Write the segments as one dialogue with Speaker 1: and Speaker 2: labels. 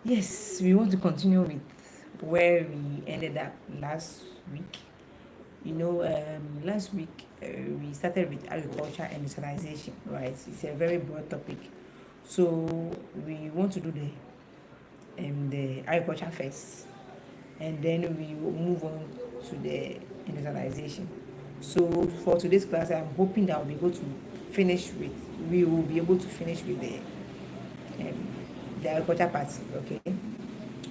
Speaker 1: Yes, we want to continue with where we ended up last week. Last week we started with agriculture and industrialization, right? It's a very broad topic. So we want to do the agriculture first, and then we will move on to the industrialization. So for today's class, I'm hoping that we will be able to finish with the agriculture part, okay?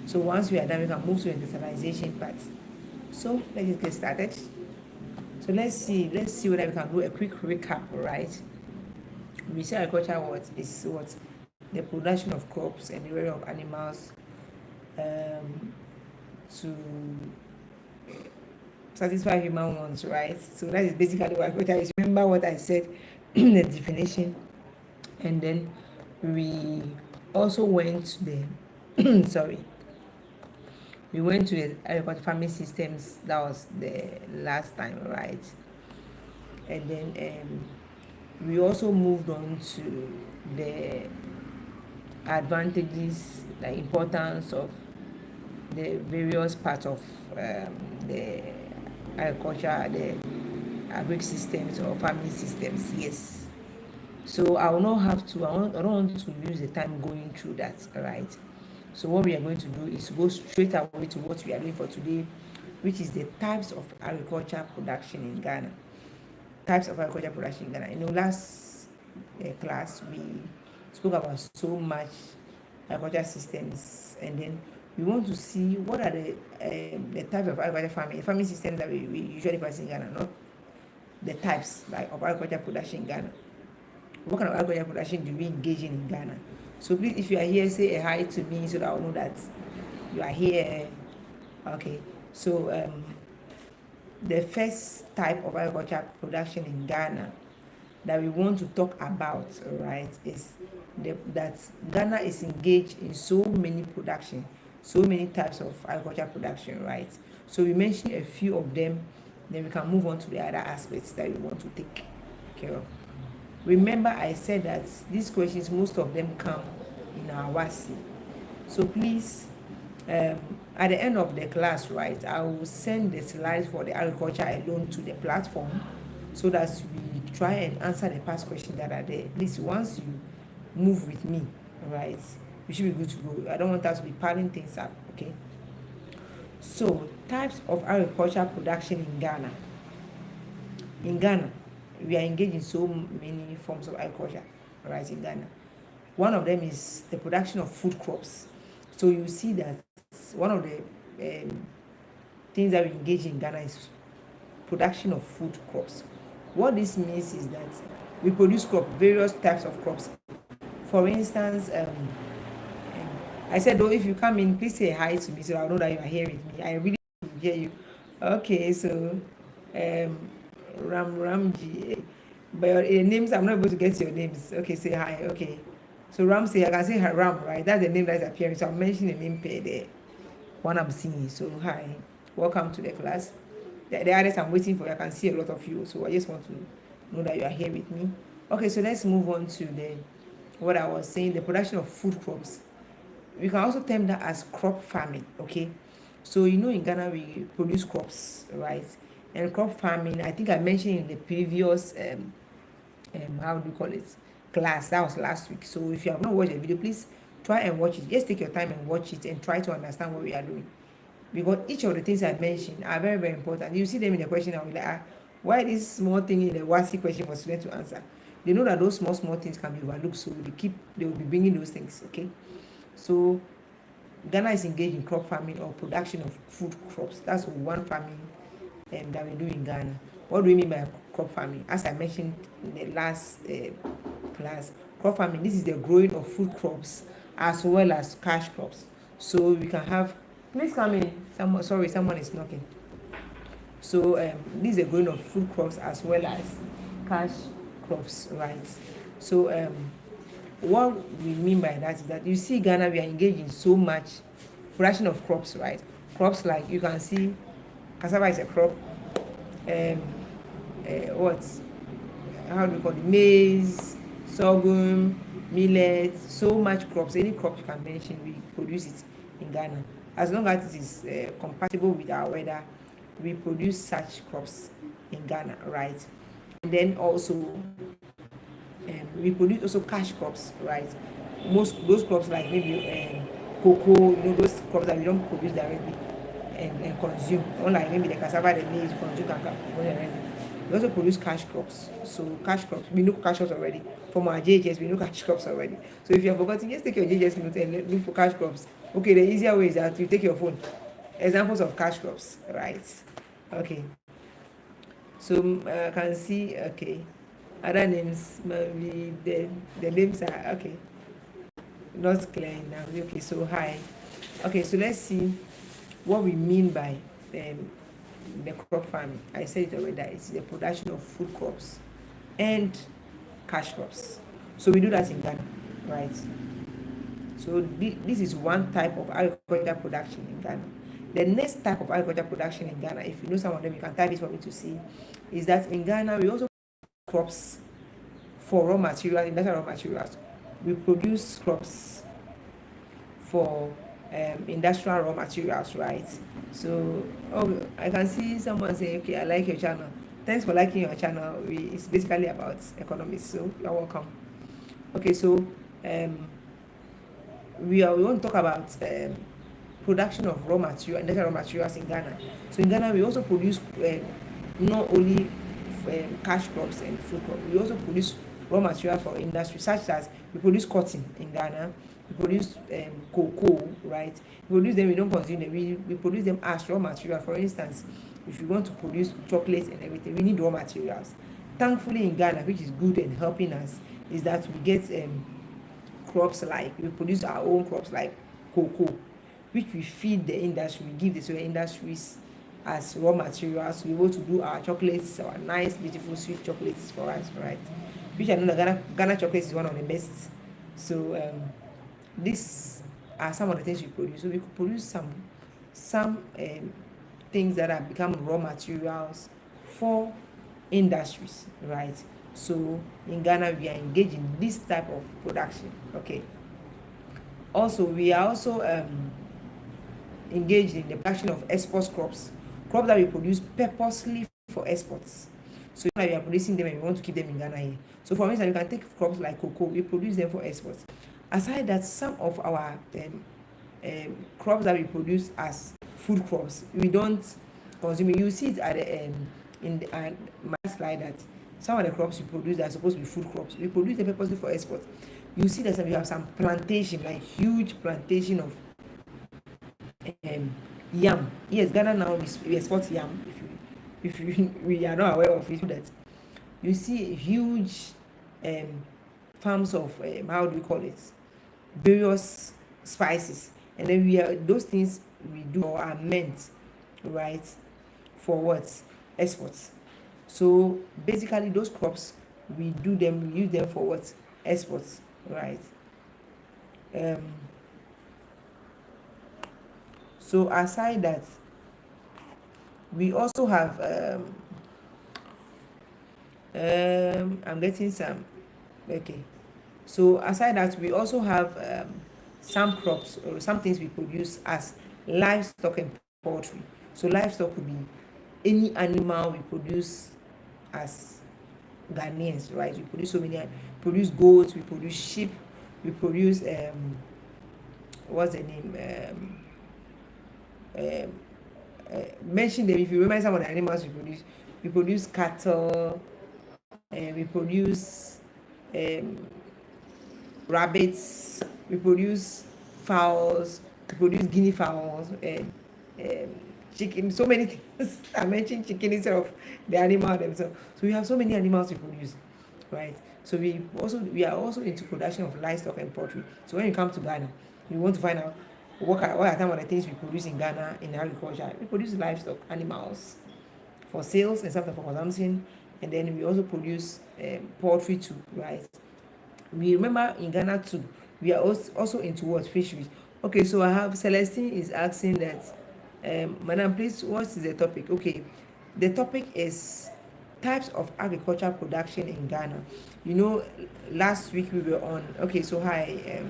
Speaker 1: So once we are done, we can move to the industrialization part. So let's just get started. So let's see whether we can do a quick recap, right? We say agriculture what the production of crops and the rearing of animals um, to satisfy human wants, right? So that is basically what agriculture is. Remember what I said in the definition, and then we also went to the sorry, we went to the agriculture farming systems. That was the last time, right? And then we also moved on to the advantages, the importance of the various parts of the agriculture, the agric systems or farming systems. Yes. So I will not have to. I don't want to use the time going through that. All right. So what we are going to do is go straight away to what we are doing for today, which is the types of agriculture production in Ghana. Types of agriculture production in Ghana. Last class we spoke about so much agriculture systems, and then we want to see what are the types of agriculture farming systems that we usually practice in Ghana, not the types like of agriculture production in Ghana. What kind of agriculture production do we engage in Ghana? So please, if you are here, say a hi to me so that I'll know that you are here. Okay. So the first type of agriculture production in Ghana that we want to talk about, right, is that Ghana is engaged in so many production, so many types of agriculture production, right? So we mentioned a few of them, then we can move on to the other aspects that we want to take care of. Remember, I said that these questions, most of them come in our WASI. So please, at the end of the class, right, I will send the slides for the agriculture alone to the platform so that we try and answer the past questions that are there. Please, once you move with me, right, we should be good to go. I don't want us to be piling things up, okay? So, types of agriculture production in Ghana. In Ghana, we are engaged in so many forms of agriculture, right, in Ghana. One of them is the production of food crops. So you see that one of the things that we engage in Ghana is production of food crops. What this means is that we produce various types of crops. For instance, I said, oh, if you come in, please say hi to me so I know that you are here with me. I really hear you. Okay, so Ramji, but your names, I'm not able to get your names. Okay, say hi. Okay, so Ramsey, I can say Ram, right? That's the name that's appearing. So I'm mentioning the name pair there. One I'm seeing. So hi, welcome to the class. The others I'm waiting for. I can see a lot of you. So I just want to know that you are here with me. Okay, so let's move on to what I was saying, the production of food crops. We can also term that as crop farming, okay? So in Ghana we produce crops, right? And crop farming, I think I mentioned in the previous how do you call it, class, that was last week. So if you have not watched the video, please try and watch it. Just take your time and watch it and try to understand what we are doing, because each of the things I mentioned are very, very important. You see them in the question, I'll be like, why this small thing in the WASI question for students to answer? They know that those small things can be overlooked, so they will be bringing those things, okay? So Ghana is engaged in crop farming or production of food crops. That's one farming that we do in Ghana. What do we mean by crop farming? As I mentioned in the last class, crop farming, this is the growing of food crops as well as cash crops. So we can have, please come in. Someone is knocking. So this is the growing of food crops as well as cash crops, right? So what we mean by that is that you see Ghana, we are engaged in so much production of crops, right? Crops like you can see cassava is a crop. What? How do we call it? Maize, sorghum, millet, so much crops. Any crop you can mention, we produce it in Ghana. As long as it is compatible with our weather, we produce such crops in Ghana, right? And then also we produce also cash crops, right? Most those crops like maybe cocoa, those crops that we don't produce directly and consume, unlike maybe the cassava, the maize, consume directly. We also produce cash crops. So cash crops, we know cash crops already. From our JHS, we know cash crops already. So if you have forgotten, just take your JHS note and look for cash crops. Okay, the easier way is that you take your phone. Examples of cash crops, right? Okay. So I can see, okay, other names, maybe the names are, okay, not clear now. Okay, so hi. Okay, so let's see what we mean by the crop farming. I said it already, that it's the production of food crops and cash crops. So we do that in Ghana, right? So this is one type of agricultural production in Ghana. The next type of agricultural production in Ghana, if you know some of them, you can type it for me to see, is that in Ghana we also produce crops for raw materials, industrial raw materials. We produce crops for industrial raw materials, right? So I can see someone say, okay, I like your channel. Thanks for liking your channel. It's basically about economics, so you're welcome. Okay, so we want to talk about production of raw material, industrial raw materials in Ghana. So in Ghana we also produce not only cash crops and food crops, we also produce raw material for industry, such as we produce cotton in Ghana, we produce cocoa, right? We produce them, we don't consume them, we produce them as raw material. For instance, if you want to produce chocolate and everything, we need raw materials. Thankfully in Ghana, which is good and helping us, is that we get crops, like we produce our own crops like cocoa, which we feed the industry, we give the soil industries as raw materials to be able to do our chocolates, our nice beautiful sweet chocolates for us, right? Which I know that Ghana chocolate is one of the best. So these are some of the things we produce. So we could produce some things that have become raw materials for industries, right? So in Ghana we are engaged in this type of production. Okay. Also we are also engaged in the production of export crops that we produce purposely for exports. So now we are producing them and we want to keep them in Ghana here. So for instance, you can take crops like cocoa, we produce them for exports. Aside that, some of our crops that we produce as food crops, we don't consume it. You see it at the in the my slide, that some of the crops we produce that are supposed to be food crops, we produce them purposely for export. You see that we have some plantation, like huge plantation of yam. Yes, Ghana now we export yam. If we are not aware of it, that you see huge farms of how do we call it, various spices, and then those things we do or are meant, right, for what, exports. So basically those crops we use them for what, exports, right? So aside that, we also have I'm getting some, okay, so aside that, we also have some crops or some things we produce as livestock and poultry. So livestock could be any animal we produce as Ghanaians, right? We produce so many, produce goats, we produce sheep, we produce what's the name, mention them if you remember some of the animals we produce cattle, we produce rabbits, we produce fowls, we produce guinea fowls, chicken, so many things. I mentioned chicken instead of the animal themselves. So we have so many animals we produce, right? So we are also into production of livestock and poultry. So when you come to Ghana, you want to find out what are some of the things we produce in Ghana in agriculture. We produce livestock, animals for sales and something for consumption, and then we also produce poultry too, right? We remember in Ghana too, we are also into what, fisheries. Okay, so I have Celestine is asking that, Madam, please, what is the topic? Okay, the topic is types of agricultural production in Ghana. You know, last week we were on. Okay, so hi,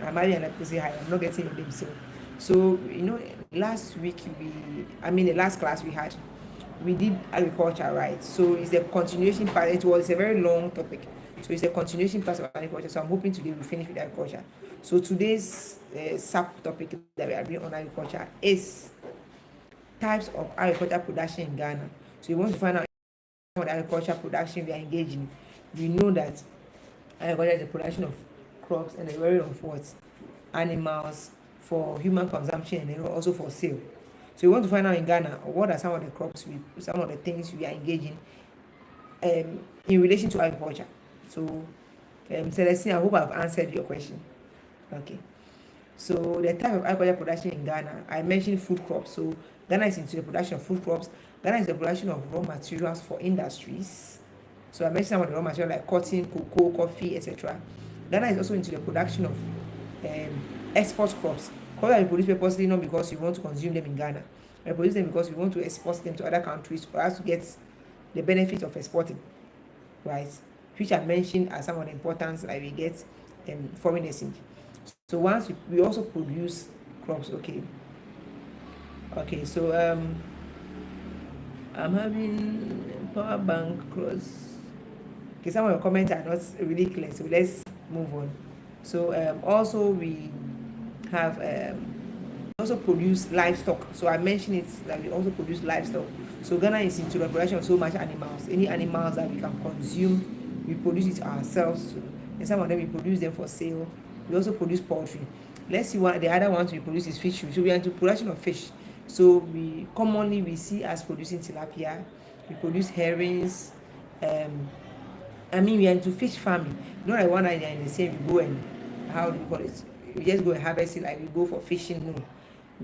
Speaker 1: I'm Marian. I say hi. I'm not getting your name, so you know, last week the last class we did agriculture, right? So it's a continuation part. It was a very long topic, so it's a continuation part of agriculture. So I'm hoping today we finish with agriculture. So today's sub topic that we are doing on agriculture is types of agriculture production in Ghana. So you want to find out what agriculture production we are engaged in. We know that agriculture is the production of crops and the rearing of what? Animals for human consumption and then also for sale. So you want to find out in Ghana what are some of the crops, some of the things we are engaging in relation to agriculture. So, Celestine, I hope I've answered your question. Okay. So the type of agriculture production in Ghana, I mentioned food crops. So Ghana is into the production of food crops. Ghana is the production of raw materials for industries. So I mentioned some of the raw materials like cotton, cocoa, coffee, etc. Ghana is also into the production of export crops. Crops that we produce purposely not because we want to consume them in Ghana. We produce them because we want to export them to other countries for us to get the benefit of exporting, right? Which I mentioned as some of the importance that we get foreign exchange. So once we also produce crops, okay. So I'm having power bank cross. Okay, some of your comments are not really clear, so let's move on. So also we have also produce livestock. So I mentioned it that we also produce livestock. So Ghana is into the production of so much animals. Any animals that we can consume, we produce it ourselves too. And some of them we produce them for sale. We also produce poultry. Let's see what the other ones we produce is fish. So we are into production of fish. So we commonly see us producing tilapia. We produce herrings. We are into fish farming. Not like one night in the same we go and how do you call it? We just go and harvest it like we go for fishing. No,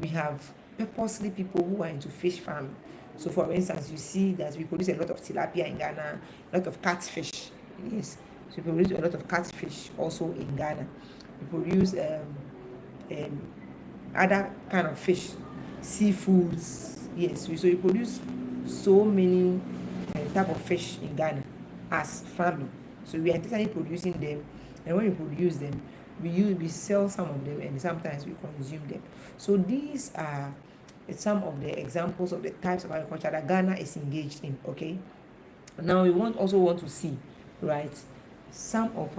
Speaker 1: we have purposely people who are into fish farming. So for instance, you see that we produce a lot of tilapia in Ghana, a lot of catfish. Yes, so we produce a lot of catfish also in Ghana. We produce other kind of fish, seafoods. Yes, so we produce so many type of fish in Ghana as farming. So we are intentionally producing them, and when we produce them, we sell some of them, and sometimes we consume them. So these are some of the examples of the types of agriculture that Ghana is engaged in. Okay. Now we also want to see, right, some of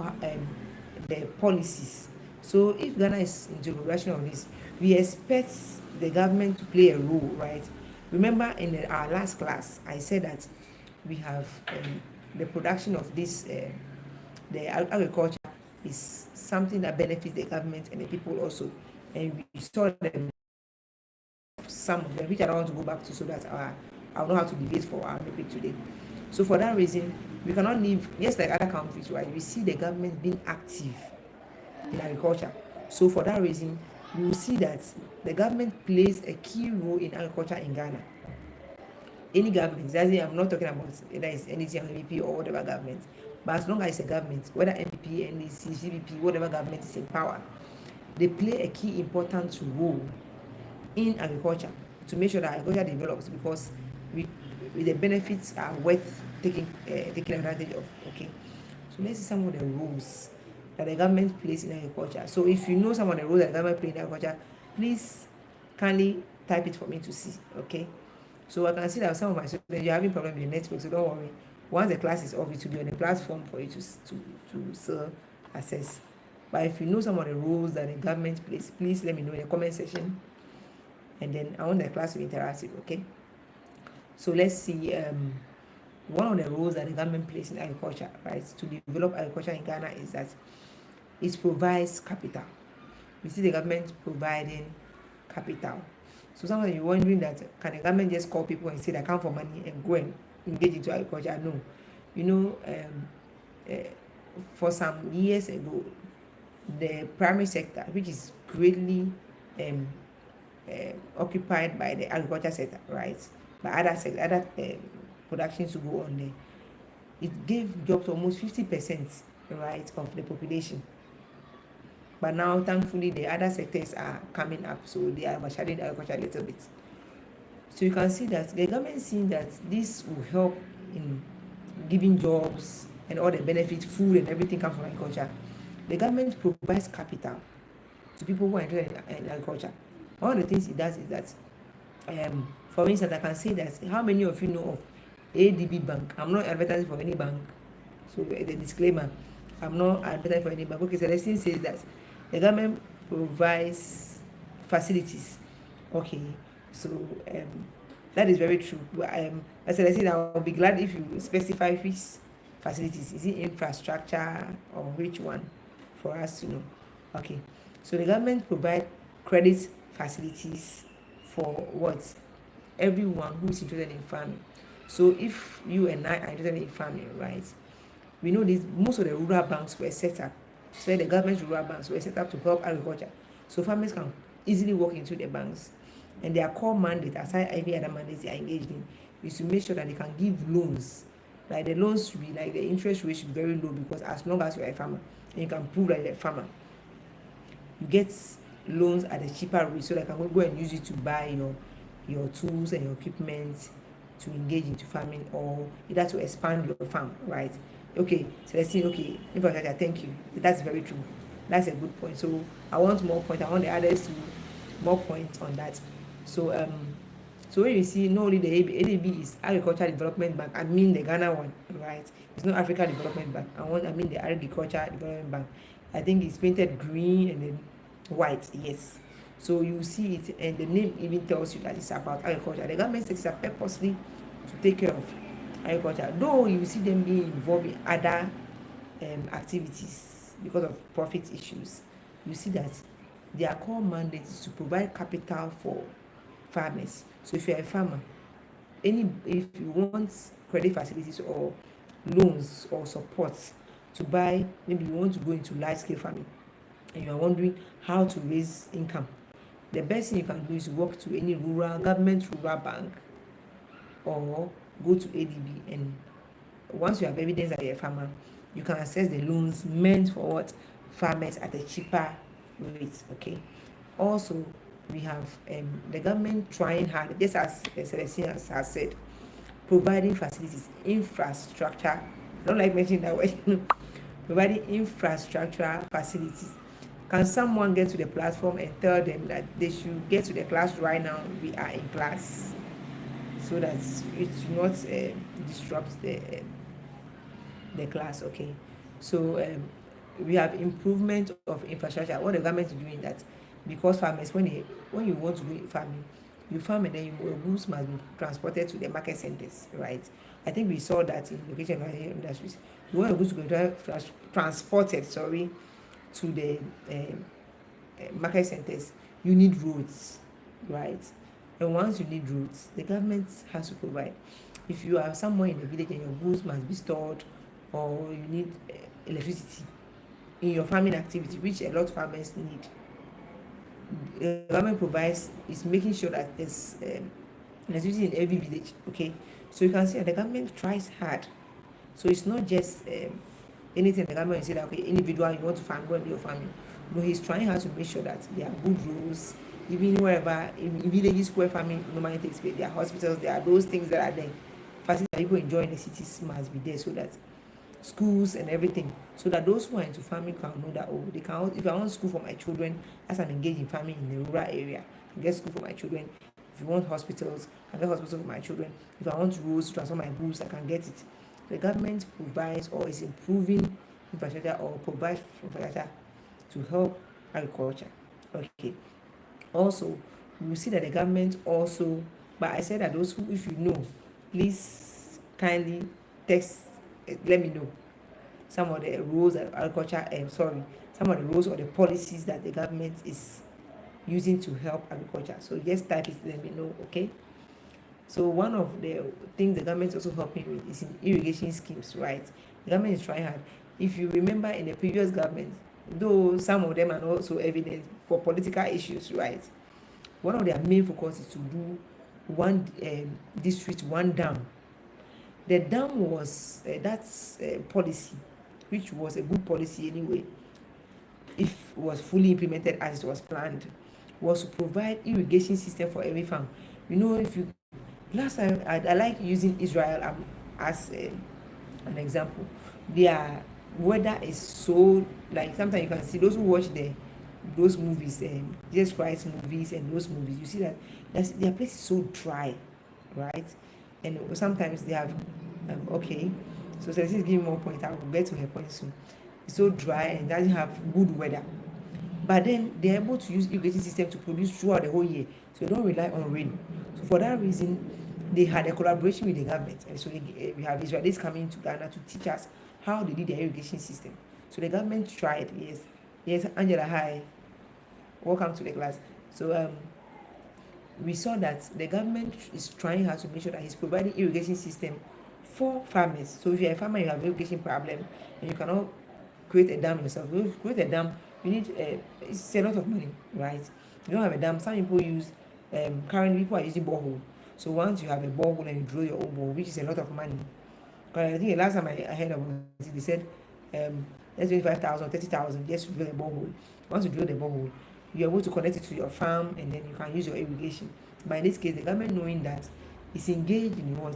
Speaker 1: the policies. So if Ghana is into the direction of this, we expect the government to play a role, right? Remember in our last class, I said that we have the production of this, the agriculture is something that benefits the government and the people also. And we saw them, some of them, which I don't want to go back to, so that I will know how to debate for our topic today. So for that reason, we cannot live just like other countries, right? We see the government being active in agriculture. So for that reason, we will see that the government plays a key role in agriculture in Ghana. Any government, I'm not talking about whether it's NDC, MPP, or whatever government, but as long as it's a government, whether MPP, NDC, CPP, whatever government is in power, they play a key important role in agriculture to make sure that agriculture develops, because the benefits are worth taking advantage of. Okay, so let's see some of the roles that the government plays in agriculture. So if you know some of the roles that the government plays in agriculture, please kindly type it for me to see. Okay, so I can see that some of my students, you're having problem with the network, so don't worry. Once the class is off, it will be on the platform for you to still access. But if you know some of the roles that the government plays, please let me know in the comment section, and then I want the class to be interactive. Okay, so let's see one of the roles that the government plays in agriculture, right, to develop agriculture in Ghana is that it provides capital. We see the government providing capital. So some of you wondering that can the government just call people and say they come for money and go and engage into agriculture? No. You know, for some years ago, the primary sector, which is greatly occupied by the agriculture sector, right, by other productions to go on there, it gave jobs to almost 50%, right, of the population. But now, thankfully, the other sectors are coming up, so they are overshadowing agriculture a little bit. So you can see that the government seeing that this will help in giving jobs and all the benefits, food and everything comes from agriculture. The government provides capital to people who are interested in agriculture. One of the things it does is that, for instance, I can say that how many of you know of ADB Bank? I'm not advertising for any bank, so the disclaimer, I'm not advertising for any bank. Okay, so Celestine says that the government provides facilities. Okay, so that is very true. As I said, I'll be glad if you specify which facilities. Is it infrastructure or which one, for us to know? Okay, so the government provide credit facilities for what? Everyone who is interested in farming. So if you and I are interested in farming, right? We know this, most of the rural banks were set up. So the government rural banks were set up to help agriculture. So farmers can easily walk into the banks. And their core mandate, aside every other mandate they are engaged in, is to make sure that they can give loans. Like the loans should be like the interest rate should be very low, because as long as you're a farmer and you can prove that you're a farmer, you get loans at a cheaper rate, so that you can go and use it to buy your tools and your equipment to engage into farming, or either to expand your farm, right? Okay, so let's see. Okay, infrastructure, thank you. That's very true. That's a good point. So I want more point. I want the others to more points on that. So so when you see, not only the ADB is Agriculture Development Bank, I mean the Ghana one, right? It's not Africa Development Bank. I mean the Agriculture Development Bank. I think it's painted green and then white. Yes. So you see it, and the name even tells you that it's about agriculture. The government sets it up purposely to take care of agriculture, though you see them being involved in other activities because of profit issues. You see that their core mandate is to provide capital for farmers. So if you're a farmer, if you want credit facilities or loans or support to buy, maybe you want to go into large scale farming and you are wondering how to raise income, the best thing you can do is walk to any government rural bank, or go to ADB, and once you have evidence that you're a farmer, you can access the loans meant for what? Farmers at a cheaper rate. Okay. Also, we have the government trying hard, just as Celestine has said, providing facilities, infrastructure. I don't like mentioning that word. Providing infrastructure facilities. Can someone get to the platform and tell them that they should get to the class right now? We are in class, so that it should not disrupt the class. Okay, so we have improvement of infrastructure. What the government is doing that, because farmers, when you want to do farming, you farm and then your goods must be transported to the market centers, right? I think we saw that in location industries. You want your goods to be transported, to the market centers, you need roads, right? And once you need roads, the government has to provide. If you are somewhere in the village and your goods must be stored, or you need electricity in your farming activity, which a lot of farmers need, the government provides, is making sure that there's electricity in every village. Okay, so you can see that the government tries hard. So it's not just anything the government will say that, okay, individual, you want to farm, go and do your farming. No, he's trying hard to make sure that there are good rules, even wherever in villages where farming normally takes place. There are hospitals, there are those things that are there. Facilities that people enjoy in the cities must be there, so that schools and everything, so that those who are into farming can know that, oh, they can, if I want school for my children as I'm engaged in farming in the rural area, I get school for my children. If you want hospitals, I get hospitals for my children. If I want roads to transfer my goods, I can get it. The government provides or is improving infrastructure or provides infrastructure to help agriculture. Okay. Also, we see that the government also, but I said that those who, if you know, please kindly text, let me know some of the rules of agriculture, some of the rules or the policies that the government is using to help agriculture. So just type it, let me know. Okay. So one of the things the government is also helping with is in irrigation schemes, right? The government is trying hard. If you remember, in the previous government, though some of them are also evident for political issues, right? One of their main focus is to do one district, one dam. The dam was that's policy, which was a good policy anyway, if it was fully implemented as it was planned, was to provide irrigation system for every farm. You know, if you last time I like using Israel. as an example. Their weather is so, like, sometimes you can see those who watch those movies, Jesus Christ movies and those movies, you see that their place is so dry, right? And sometimes they have okay, so Celestine is giving more point. I will get to her point soon. It's so dry and doesn't have good weather, but then they're able to use irrigation system to produce throughout the whole year, so they don't rely on rain. So for that reason, they had a collaboration with the government, and so we have Israelis coming to Ghana to teach us how they did their irrigation system. So the government tried. Yes, Angela, hi, welcome to the class. So we saw that the government is trying hard to make sure that he's providing irrigation system for farmers. So if you're a farmer, you have irrigation problem and you cannot create a dam yourself. When you create a dam, you need it's a lot of money, right? You don't have a dam. Some people use currently people are using borehole. So once you have a borehole and you drill your own borehole, which is a lot of money. Because I think the last time I heard about it, they said let's 25,000, 30,000 just to drill a borehole. Once you drill the borehole, you're able to connect it to your farm and then you can use your irrigation. But in this case, the government, knowing that, is engaged in what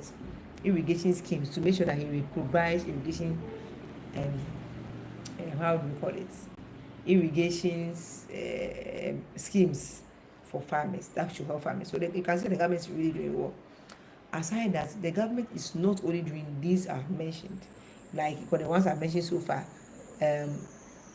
Speaker 1: irrigation schemes to make sure that he will provide irrigation how do we call it, irrigations schemes for farmers that should help farmers. So you can see the government is really doing well. Aside that, the government is not only doing these I've mentioned, like for the ones I've mentioned so far,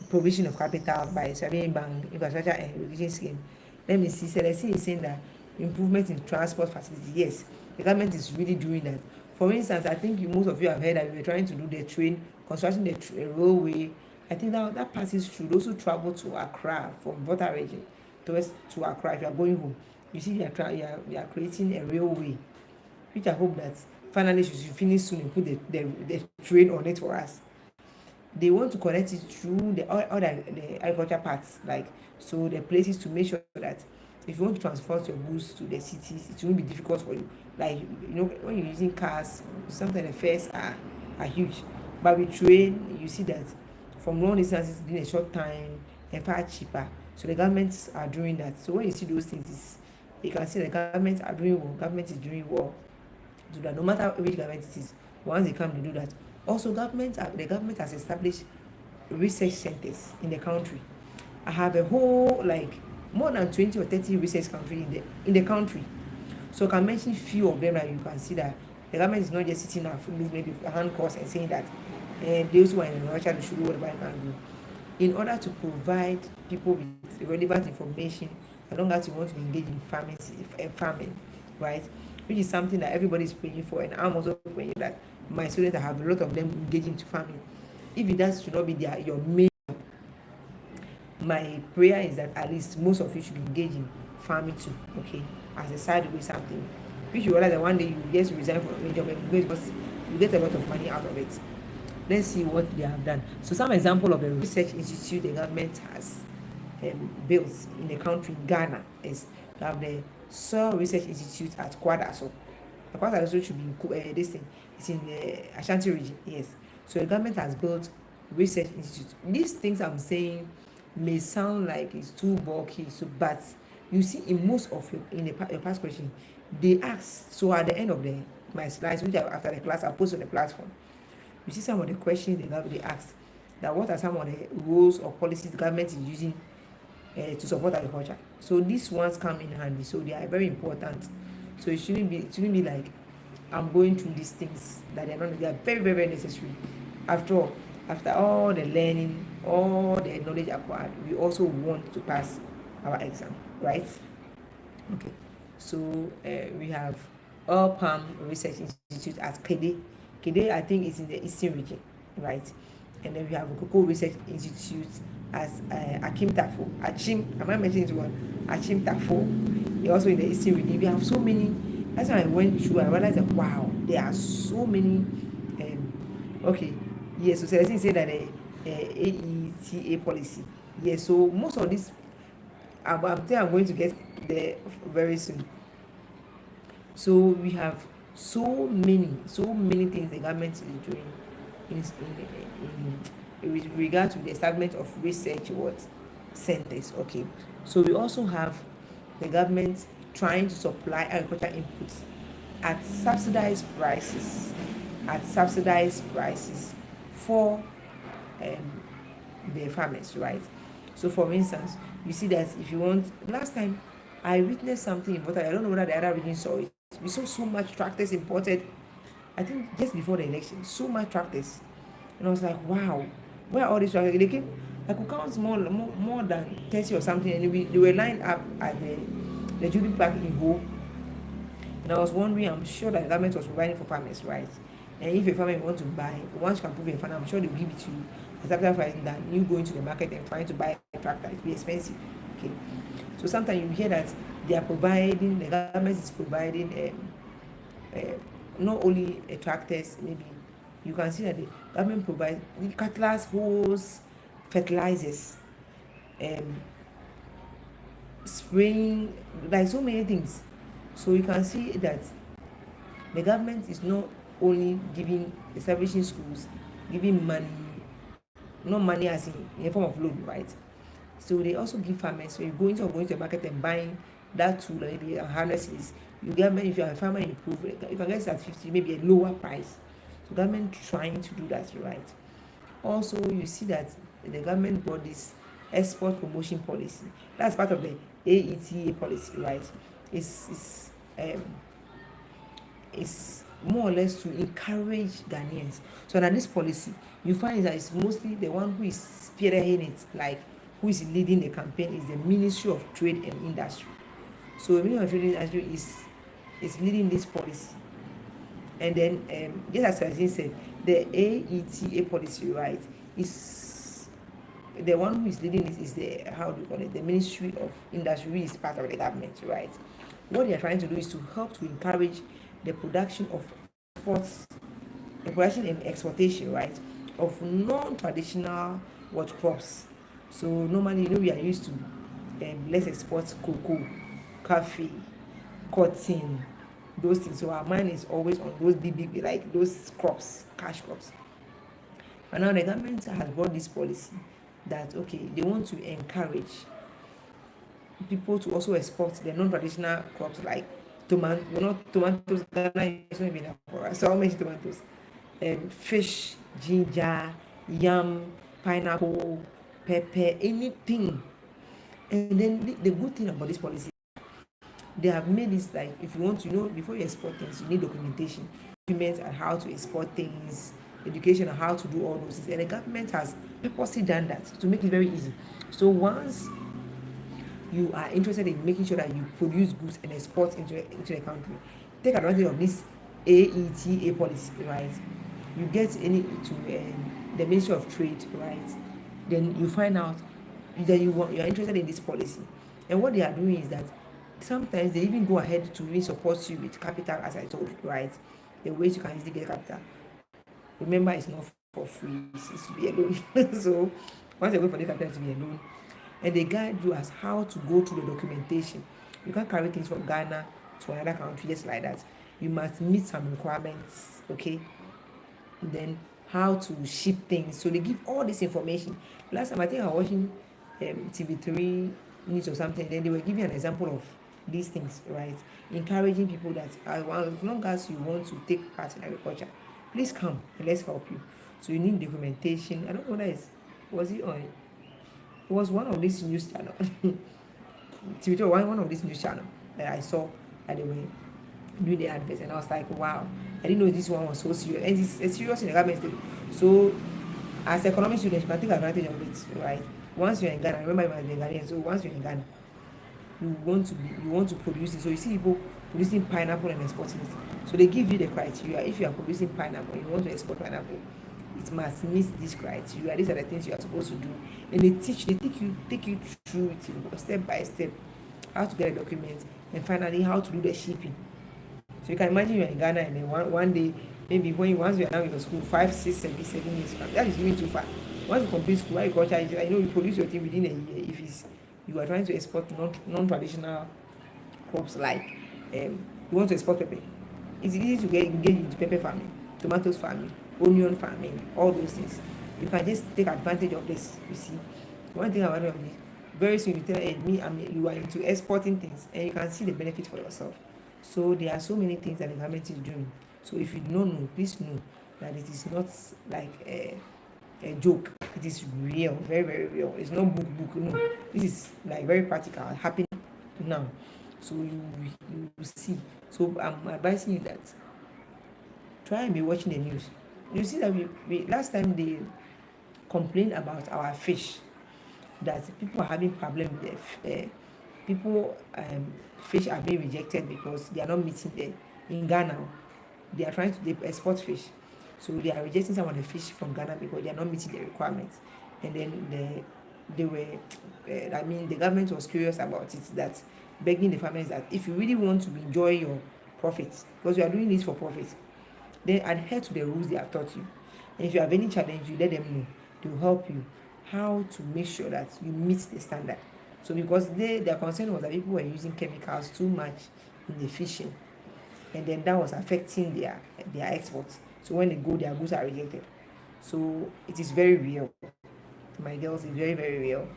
Speaker 1: provision of capital by Saving Bank, infrastructure and irrigation scheme. Let me see, Celestine is saying that improvement in transport facility. Yes, the government is really doing that. For instance, I think most of you have heard that we were trying to do the train, constructing the railway. I think that passes through those who travel to Accra from Volta region to Accra. If you are going home, you see you are creating a railway, which I hope that finally should finish soon and put the train on it for us. They want to connect it through the agriculture parts, like, so the places, to make sure that if you want to transport your goods to the cities, it won't be difficult for you. Like, when you're using cars, sometimes the fares are huge, but with train, you see that from long distances in a short time and far cheaper. So the governments are doing that. So when you see those things, you can see the government are doing well. Government is doing well to that. No matter which government it is, once they come, they do that. Also, the government has established research centers in the country. I have a whole, like, more than 20 or 30 research country in the country. So I can mention few of them that you can see that the government is not just sitting and maybe a hand cross and saying that those who are in Russia should do whatever they can do. In order to provide people with relevant information, as long as you want to engage in farming, right? Which is something that everybody is praying for, and I'm also praying that my students, I have a lot of them engaging into farming. If it does should not be your main, my prayer is that at least most of you should engage in farming too, okay, as a side way something. If you realize that one day you get to resign from a job because you get a lot of money out of it. Let's see what they have done. So some example of the research institute the government has built in the country, Ghana, is we have the Soil Research Institute at Kwadaso. The Kwadaso should be this thing. It's in the Ashanti region, yes. So the government has built research institute. These things I'm saying may sound like it's too bulky, but you see in most of your past question, they ask. So at the end of my slides, which after the class I'll post on the platform, you see some of the questions they asked, that what are some of the rules or policies the government is using to support agriculture. So these ones come in handy, so they are very important. So it shouldn't be like I'm going through these things that they are very, very, very necessary. After all the learning, all the knowledge acquired, we also want to pass our exam, right? Okay, so we have All Palm Research Institute at Kede. Kede, I think, is in the eastern region, right? And then we have Cocoa Research Institute as Achim Tafo. Am I mentioning it one? Achim Tafo. They're also in the eastern region. We have so many. That's when I went through, I realized that wow, there are so many. Okay, yes. So Celestine said that AETA policy. Yes. So most of this, I'm going to get there very soon. So we have so many things the government is doing in with regard to the establishment of research centers. Okay, so we also have the government trying to supply agricultural inputs at subsidized prices at subsidized prices for the farmers, right? So, for instance, you see that if you want, last time I witnessed something important. I don't know whether the other region saw it. We saw so much tractors imported. I think just before the election, so much tractors, and I was like, wow, where are all these tractors? They came. I could count more than 30 or something, and they were lined up at the Jubilee Park in Ho. And I was wondering, I'm sure that the government was providing for farmers, right? And if a farmer wants to buy, once you can prove a farmer, I'm sure they'll give it to you at after price than you going to the market and trying to buy a tractor. It will be expensive. Okay. So sometimes you hear that they are providing, the government is providing not only tractors, maybe you can see that the government provides cutlass, hose, fertilizers, um, spraying, like so many things. So you can see that the government is not only giving, establishing schools, giving money, not money as in a form of loan, right? So they also give farmers. So you going to the market and buying that tool, maybe a harness is, you get, if you are a farmer, you prove it, you can get it at 50, maybe a lower price. So government trying to do that, right? Also, you see that the government brought this export promotion policy. That's part of the AETA policy, right? It's um, is more or less to encourage Ghanaians. So that this policy, you find that it's mostly the one who is spearheading it, like who is leading the campaign, is the Ministry of Trade and Industry. So the Ministry of Trade and Industry is leading this policy. And then, just as I said, the AETA policy, right, is the one who is leading it is the, how do you call it, the Ministry of Industry, which is part of the government, right? What they are trying to do is to help to encourage the production of exports, the production and exportation, right, of non-traditional what crops. So normally, we are used to let's export cocoa, coffee, cotton, those things. So our mind is always on those big, like those crops, cash crops. And now the government has brought this policy that, okay, they want to encourage people to also export the non-traditional crops like tomato, not tomatoes, Ghana is not even for us. So how many tomatoes? Fish, ginger, yam, pineapple, pepper, anything. And then the good thing about this policy, they have made this like, if you want to know, before you export things, you need documentation, documents on how to export things, education on how to do all those things. And the government has purposely done that to make it very easy. So once you are interested in making sure that you produce goods and export into the country, take advantage of this AETA policy, right? You get any to the Ministry of Trade, right? Then you find out that you are interested in this policy, and what they are doing is that sometimes they even go ahead to really support you with capital, as I told you, right? The ways you can easily get capital. Remember, it's not for free; it's to be a loan. So once you go for the capital, to be a loan, and they guide you as how to go through the documentation. You can't carry things from Ghana to another country just like that. You must meet some requirements, okay? Then how to ship things. So they give all this information. Last time I think I was watching TV3 news or something, then they were giving an example of these things, right? Encouraging people that as long as you want to take part in agriculture, please come and let's help you. So you need documentation. I don't know whether was it on, it was one of these news channel. TV2, one of these news channel that I saw that they were doing the adverts, and I was like, wow, I didn't know this one was so serious. And it's serious in the government. So as economic students, you can take advantage of it, right? Once you're in Ghana, remember you must be Ghanaian. So once you're in Ghana, you want to produce it. So you see people producing pineapple and exporting it. So they give you the criteria. If you are producing pineapple, you want to export pineapple, it must meet this criteria. These are the things you are supposed to do. And they take you through it step by step, how to get a document, and finally how to do the shipping. So you can imagine you're in Ghana, and then one day, maybe once you're done with your school, 5, 6, 7 years, that is doing too far. Once you complete school, agriculture, you produce your thing within a year. If you are trying to export non-traditional crops like you want to export pepper, it's easy to get engaged into pepper farming, tomatoes farming, onion farming, all those things. You can just take advantage of this. You see, one thing about it, very soon you tell you are into exporting things, and you can see the benefit for yourself. So there are so many things that the government is doing. So if you don't know, please know that it is not like a joke. It is real, very, very real. It's not book. No, this is like very practical, happening now. So you see. So I'm advising you that try and be watching the news. You see that we last time they complained about our fish, that people are having problem with people fish are being rejected because they are not meeting in Ghana. They are trying to export fish, so they are rejecting some of the fish from Ghana because they are not meeting the requirements. And then they were I mean the government was curious about it, that begging the farmers that if you really want to enjoy your profits, because you are doing this for profit, then adhere to the rules they have taught you. And if you have any challenge, you let them know. They will help you how to make sure that you meet the standard. So because their concern was that people were using chemicals too much in the fishing, and then that was affecting their exports. So when they go, their goods are rejected. So it is very real, my girls. It's very, very real.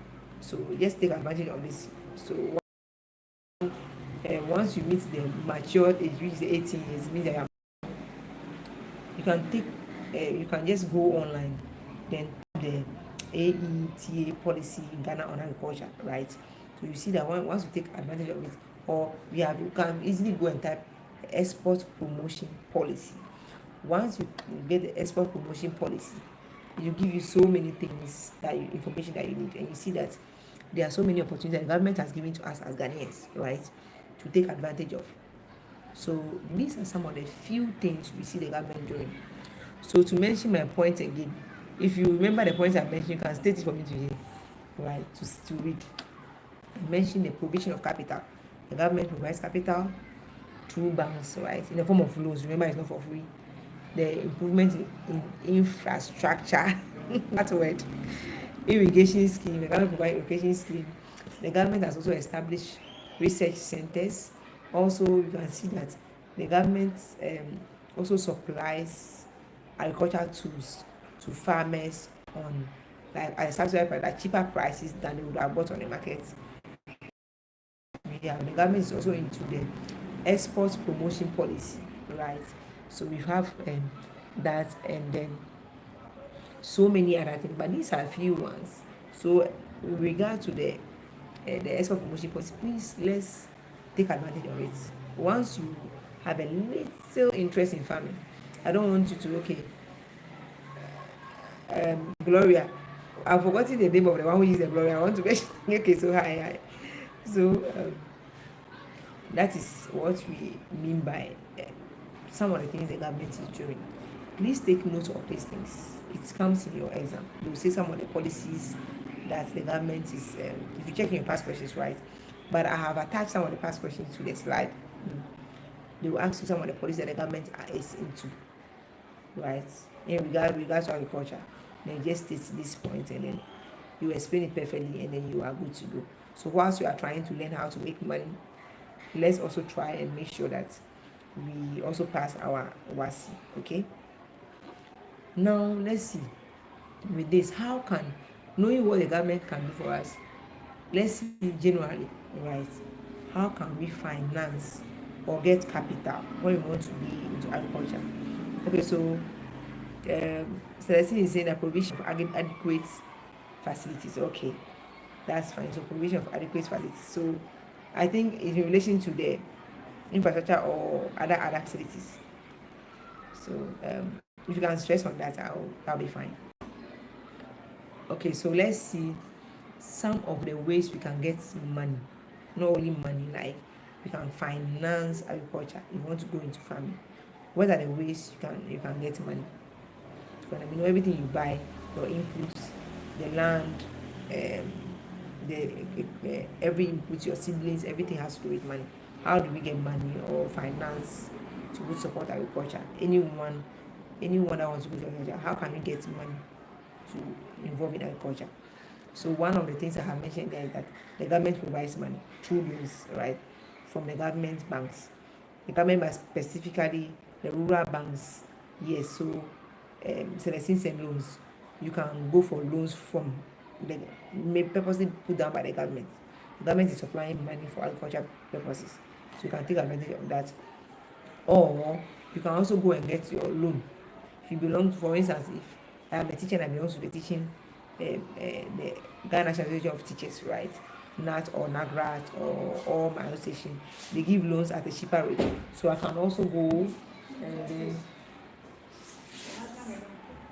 Speaker 1: So just take advantage of this. So once you meet the mature age, which is 18 years, it means that you can take you can just go online, then the AETA policy in Ghana on agriculture, right? So you see that once you take advantage of it, or you can easily go and type export promotion policy. Once you get the export promotion policy, it will give you so many things, information that you need, and you see that there are so many opportunities that the government has given to us as Ghanaians, right, to take advantage of. So these are some of the few things we see the government doing. So to mention my point again, if you remember the points I mentioned, you can state it for me to hear, right, to read. I mentioned the provision of capital. The government provides capital through banks, right, in the form of loans. Remember, it's not for free. The improvement in infrastructure, that's a word. Irrigation scheme, the government provides irrigation scheme. The government has also established research centers. Also, you can see that the government also supplies agricultural tools to farmers on like cheaper prices than they would have bought on the market. Yeah, the government is also into the export promotion policy, right? So we have that, and then so many other things, but these are a few ones. So with regard to the export promotion policy, please let's take advantage of it. Once you have a little interest in farming, I don't want you to Gloria. I've forgotten the name of the one who is the Gloria. I want to mention okay, so hi. So that is what we mean by some of the things the government is doing. Please take note of these things. It comes in your exam. You will see some of the policies that the government is, if you check in your past questions, right? But I have attached some of the past questions to the slide. They will ask you some of the policies that the government is into, right? In regards to agriculture. Then just state this point, and then you explain it perfectly, and then you are good to go. So whilst you are trying to learn how to make money, let's also try and make sure that we also pass our WASI, okay? Now let's see, with this, how can, knowing what the government can do for us, let's see generally, right, how can we finance or get capital when we want to be into agriculture? Okay, so Celestine is saying that provision of adequate facilities. Okay, that's fine. So provision of adequate facilities. So I think in relation to the infrastructure or other facilities. So if you can stress on that, that'll be fine. Okay, so let's see some of the ways we can get money. Not only money, like we can finance agriculture. If you want to go into farming, what are the ways you can get money? Because I mean, everything you buy, your inputs, the land, every input, your siblings, everything has to do with money. How do we get money or finance to good support agriculture? Anyone that wants to go to agriculture, how can we get money to involve in agriculture? So one of the things I have mentioned there is that the government provides money through loans, right, from the government banks. The government banks, specifically the rural banks, yes. So Celestine said loans. You can go for loans from the purposely put down by the government. The government is supplying money for agriculture purposes, so you can take advantage of that. Or You can also go and get your loan. If you belong to, for instance, if I am a teacher and I belong to the teaching, the Ghana National Association of Teachers, right? NAT or NAGRAT or my association, they give loans at a cheaper rate. So I can also go and then,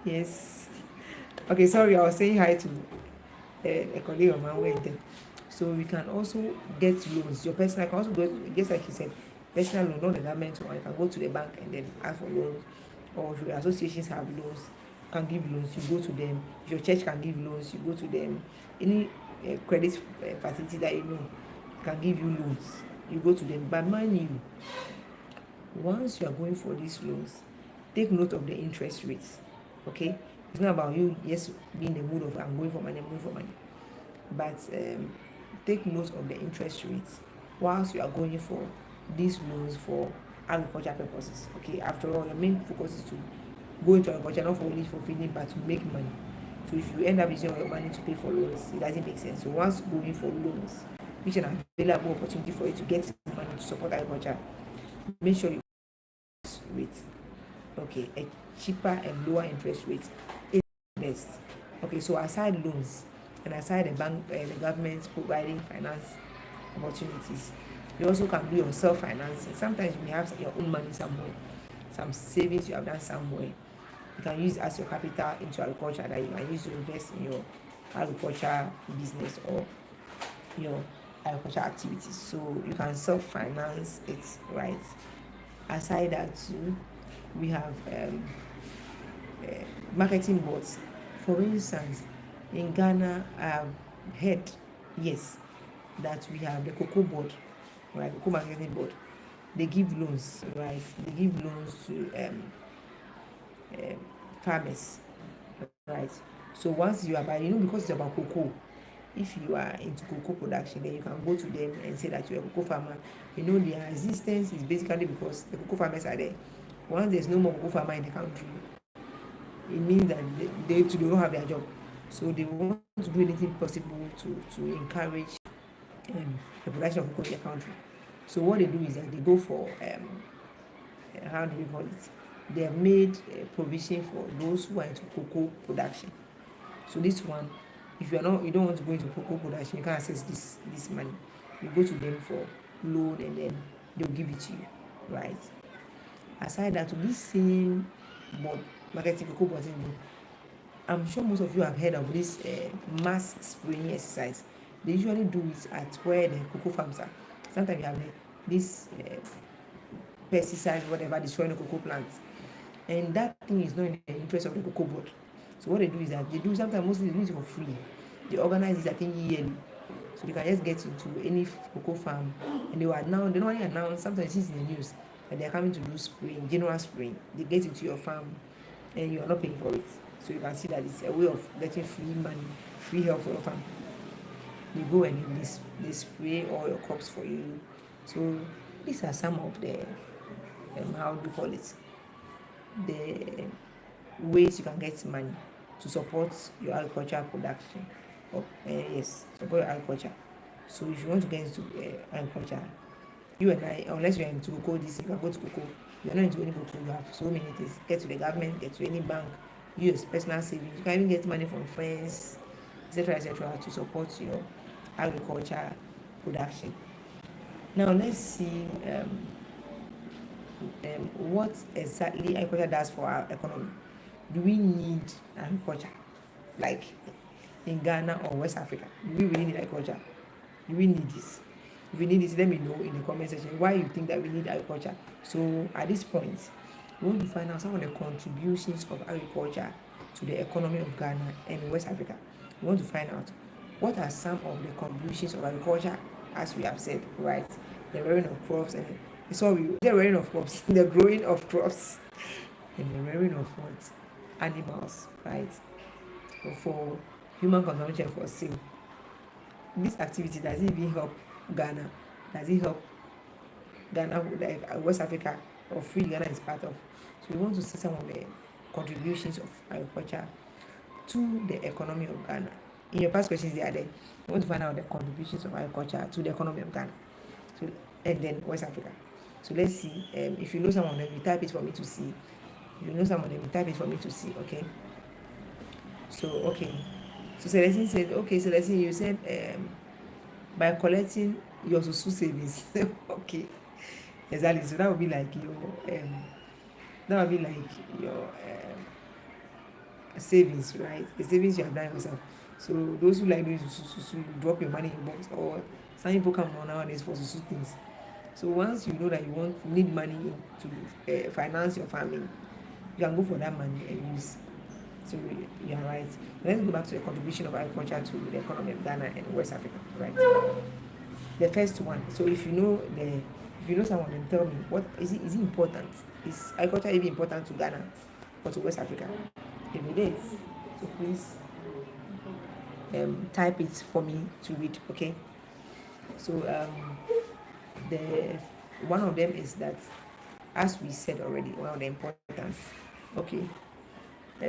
Speaker 1: yes. Okay, sorry, I was saying hi to a colleague of mine went there. So we can also get loans. Your personal, I can also go, just like you said, personal loan, not the government one. You can go to the bank and then ask for loans. Or if your associations have loans, can give loans, you go to them. If your church can give loans, you go to them. Any credit facility that you know can give you loans, you go to them. But mind you, once you are going for these loans, take note of the interest rates. Okay, it's not about you just being in the mood of I'm going for money, I'm going for money. But take note of the interest rates whilst you are going for these loans for agriculture purposes. Okay, after all, your main focus is to go into agriculture not for only for feeding but to make money. So if you end up using all your money to pay for loans, it doesn't make sense. So once going for loans, which is an available opportunity for you to get money to support agriculture, make sure you rate. Okay, a cheaper and lower interest rate is best. Okay, so aside loans and aside the bank, the government providing finance opportunities, you also can do your self financing. Sometimes you may have your own money somewhere, some savings you have done somewhere. You can use as your capital into agriculture that you can use to invest in your agriculture business or your agriculture activities. So you can self finance it, right? Aside that too, we have marketing boards. For instance, in Ghana, I've heard, yes, that we have the cocoa board, right? Cocoa marketing board. They give loans, right? They give loans to farmers, right? So once you are buying, because it's about cocoa, if you are into cocoa production, then you can go to them and say that you're a cocoa farmer. Their existence is basically because the cocoa farmers are there. Once there's no more cocoa farmer in the country, it means that they too don't have their job. So they want to do anything possible to encourage the production of cocoa in the country. So what they do is that they go for how do we call it? They have made a provision for those who are into cocoa production. So this one, if you don't want to go into cocoa production, you can access this money. You go to them for loan and then they'll give it to you, right? Aside that, to this same board, marketing cocoa board, I'm sure most of you have heard of this mass spraying exercise. They usually do it at where the cocoa farms are. Sometimes you have this pesticide, whatever, destroying the cocoa plants. And that thing is not in the interest of the cocoa board. So what they do is that they do sometimes mostly they do it for free. They organize this I think yearly. So they can just get into any cocoa farm and they normally announce, sometimes it's in the news that they are coming to do spraying, general spraying. They get into your farm and you are not paying for it. So you can see that it's a way of getting free money, free help for your farm. They go and they spray all your crops for you. So these are some of the how do you call it? The ways you can get money to support your agricultural production. Yes, support your agriculture. So if you want to get into agriculture, you and I, unless you are into cocoa, you can go to cocoa. You are not into any cocoa, you have so many things. Get to the government, get to any bank, use personal savings. You can even get money from friends, etc., to support your agriculture production. Now let's see what exactly agriculture does for our economy. Do we need agriculture, like in Ghana or West Africa? Do we really need agriculture? Do we need this? If you need this, let me know in the comment section why you think that we need agriculture. So at this point, we want to find out some of the contributions of agriculture to the economy of Ghana and West Africa. We want to find out what are some of the contributions of agriculture, as we have said, right? The rearing of crops and the rearing of crops, the growing of crops, and the rearing of what? Animals, right? For human consumption for sale. This activity, does it even help Ghana? Does it help Ghana, like West Africa, or free Ghana is part of? So we want to see some of the contributions of agriculture to the economy of Ghana. In your past questions, they are there. We want to find out the contributions of agriculture to the economy of Ghana, and then West Africa. So let's see. If you know some of them, you type it for me to see. If you know some of them, you type it for me to see. Okay. So okay. So Celestine said, okay, Celestine, you said by collecting your susu savings. Okay. Exactly. So that would be like your savings, right? The savings you have done yourself. So those who like doing susu, you drop your money in your box, or some people come on nowadays for susu things. So once you know that you need money to finance your family, you can go for that money and use. So you are right. Let's go back to the contribution of agriculture to the economy of Ghana and West Africa, right? The first one. So if you know some of them, tell me what is it important? Is agriculture even important to Ghana or to West Africa? If it is, so please type it for me to read. Okay. So the one of them is that, as we said already, one of the importance. Okay.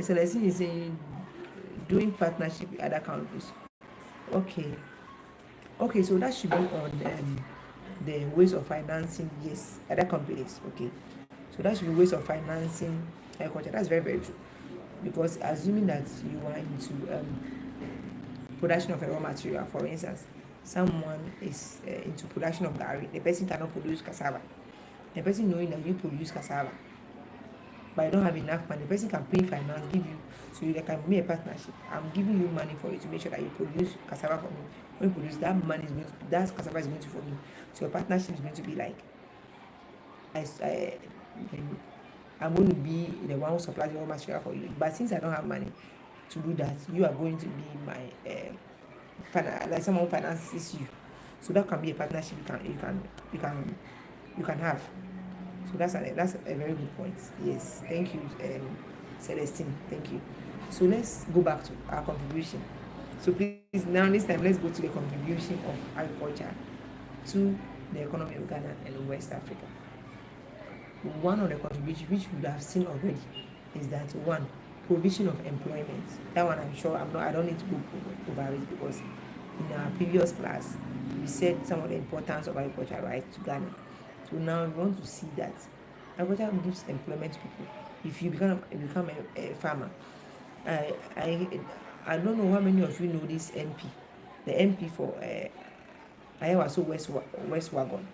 Speaker 1: So let's see, is saying doing partnership with other countries. Okay. Okay, so that should be on the ways of financing, yes, other companies. Okay. So that should be ways of financing agriculture. That's very, very true. Because assuming that you are into production of a raw material, for instance, someone is into production of gari, the person cannot produce cassava. The person knowing that you produce cassava, but you don't have enough money, the person can pay finance, give you, so you can make a partnership. I'm giving you money for you to make sure that you produce cassava for me. When you produce, that money is going to, that cassava is going to for me. So your partnership is going to be like, I'm going to be the one who supplies the raw material for you. But since I don't have money to do that, you are going to be my like someone who finances you. So that can be a partnership you can have. So that's a very good point. Yes, thank you, Celestine. Thank you. So let's go back to our contribution. So please, now this time, let's go to the contribution of agriculture to the economy of Ghana and West Africa. One of the contributions which we have seen already is that, one, provision of employment. That one I don't need to go over it, because in our previous class we said some of the importance of agriculture, right, to Ghana. So now we want to see that agriculture gives employment to people. If you become a farmer, I don't know how many of you know this MP, the MP for Ayawaso West Wagon.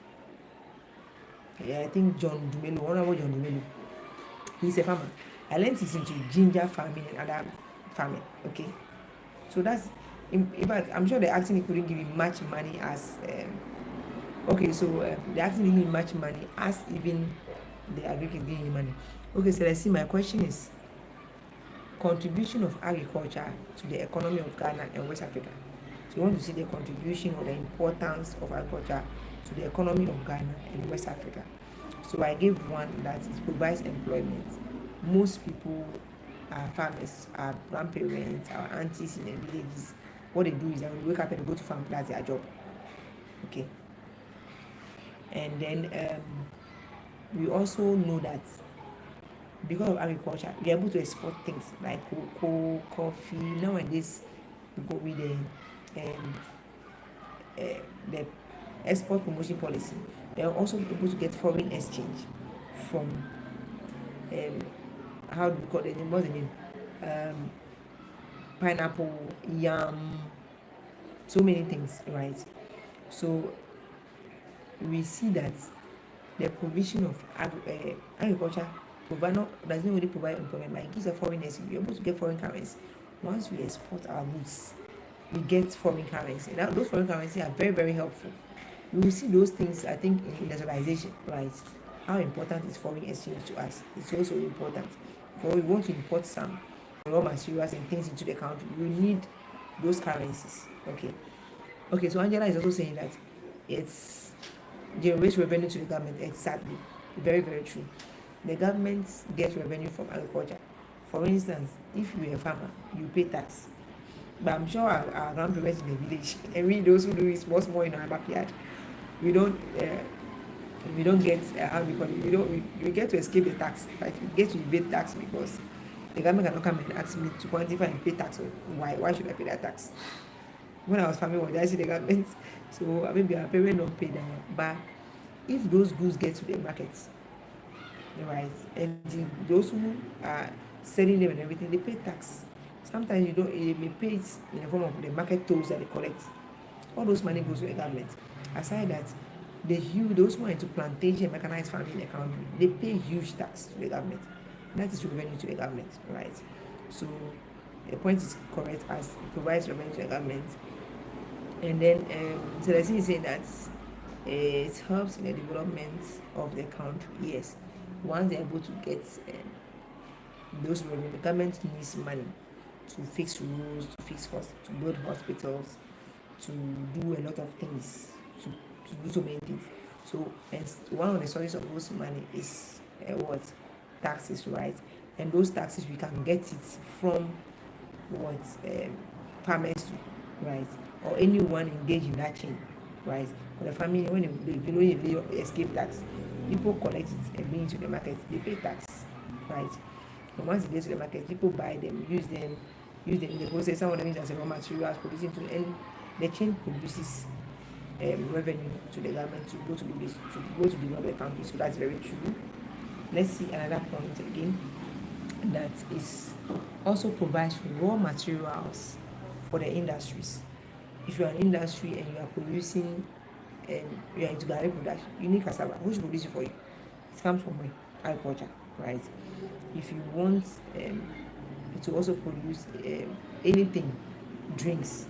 Speaker 1: Yeah, I think John Dumelo, Honorable John Dumelo. He's a farmer. I learned he's into ginger farming and other farming. Okay, so that's in fact I'm sure the acting he couldn't give him much money as the acting didn't give him much money as even the agriculture giving him money. Okay, so let's see. My question is contribution of agriculture to the economy of Ghana and West Africa. So you want to see the contribution or the importance of agriculture to the economy of Ghana and West Africa. So I gave one that it provides employment. Most people are farmers, our grandparents, our aunties in the villages. What they do is that when they wake up and they go to farm, that's their job. Okay. And then we also know that because of agriculture, we are able to export things like cocoa, coffee. Nowadays, with the export promotion policy, they are also able to get foreign exchange from how do we call it? What's the name? Pineapple, yam, so many things, right? So we see that the provision of agriculture does not really provide employment, like it gives a foreign exchange. We're able to get foreign currency. Once we export our goods, we get foreign currency. Now those foreign currency are very, very helpful. We will see those things, I think, in industrialization, right? How important is foreign exchange to us? It's also important. If we want to import some raw materials and things into the country, we need those currencies. Okay, so Angela is also saying that it's generates revenue to the government. Exactly. Very, very true. The government gets revenue from agriculture. For instance, if you're a farmer, you pay tax. But I'm sure our grandparents in the village, and we those who do it small in our backyard, we don't get how we call it. We get to escape the tax. Like we get to evade tax because the government cannot come and ask me to quantify and pay tax. So why should I pay that tax? When I was farming, I see the government. So maybe our parents don't pay that, but if those goods get to the market, right, and those who are selling them and everything, they pay tax. Sometimes you don't, you may pay it in the form of the market tolls that they collect. All those money goes to the government. Aside that, those who are into plantation mechanized farming in the country, they pay huge tax to the government. That is revenue to the government, right? So the point is correct, as it provides revenue to the government. And then so the thing is saying that it helps in the development of the country. Yes, once they're able to get those revenue, the government needs money to fix roads, to build hospitals, to do a lot of things, to do so many things. So, and one of the sources of those money is what? Taxes, right? And those taxes, we can get it from what? Farmers, right? Or anyone engaged in that chain, right? For the family, when they escape tax, people collect it and bring it to the market, they pay tax, right? And once it gets to the market, people buy them, use them in the process. Some of them use as a raw materials, producing to, and the chain produces revenue to the government to go to develop the country. So that's very true. Let's see another point again, that is also provides raw materials for the industries. If you are an industry and you are producing, you are into garri production, you need cassava. Who should produce it for you? It comes from where? Agriculture, right? If you want to also produce anything, drinks,